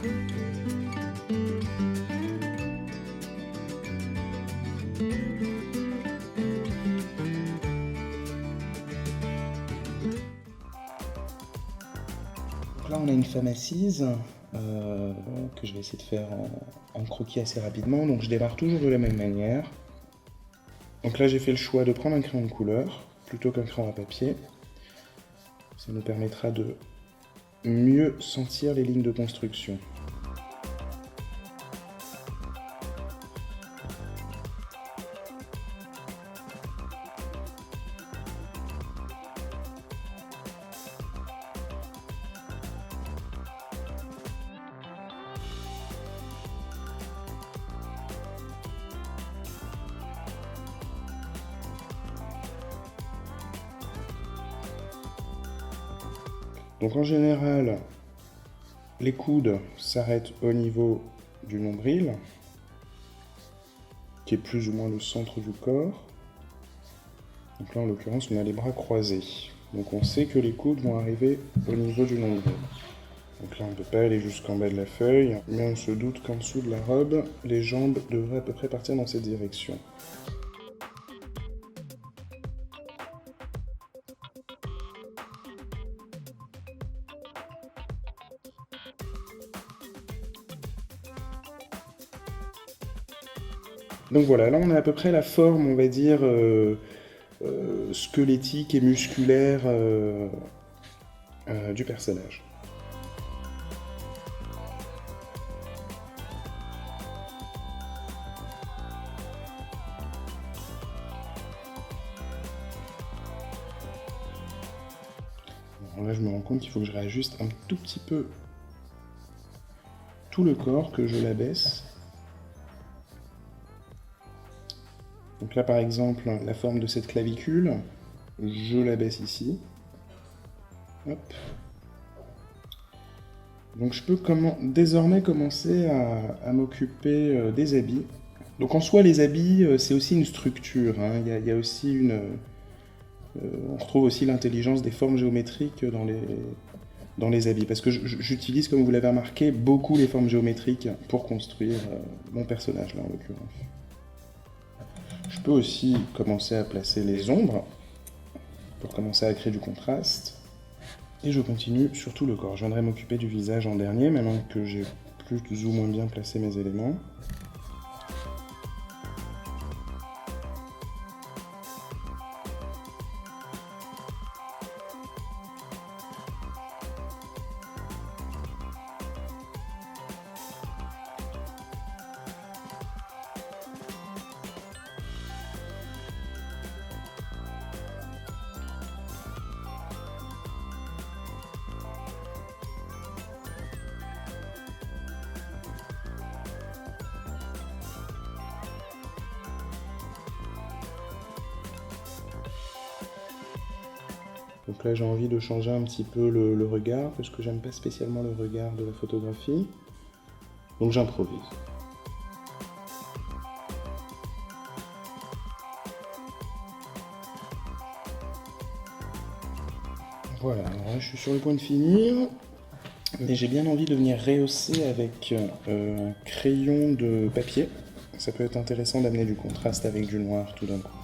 Donc là on a une femme assise que je vais essayer de faire en croquis assez rapidement, donc je démarre toujours de la même manière. Donc là j'ai fait le choix de prendre un crayon de couleur plutôt qu'un crayon à papier. Ça nous permettra de mieux sentir les lignes de construction. Donc en général, les coudes s'arrêtent au niveau du nombril, qui est plus ou moins le centre du corps. Donc là, en l'occurrence, on a les bras croisés. Donc on sait que les coudes vont arriver au niveau du nombril. Donc là, on ne peut pas aller jusqu'en bas de la feuille, mais on se doute qu'en dessous de la robe, les jambes devraient à peu près partir dans cette direction. Donc voilà, là on a à peu près la forme, on va dire, squelettique et musculaire du personnage. Alors là je me rends compte qu'il faut que je réajuste un tout petit peu tout le corps, que je l'abaisse. Donc là par exemple, la forme de cette clavicule, je l'abaisse ici. Hop. Donc je peux désormais commencer à m'occuper des habits. Donc en soi les habits c'est aussi une structure, hein. Il y a aussi on retrouve aussi l'intelligence des formes géométriques dans les habits, parce que j'utilise, comme vous l'avez remarqué, beaucoup les formes géométriques pour construire mon personnage là en l'occurrence. Je peux aussi commencer à placer les ombres pour commencer à créer du contraste. Et je continue sur tout le corps. Je viendrai m'occuper du visage en dernier, maintenant que j'ai plus ou moins bien placé mes éléments. Donc là j'ai envie de changer un petit peu le regard, parce que j'aime pas spécialement le regard de la photographie. Donc j'improvise. Voilà, alors là je suis sur le point de finir, mais j'ai bien envie de venir rehausser avec un crayon de papier. Ça peut être intéressant d'amener du contraste avec du noir tout d'un coup.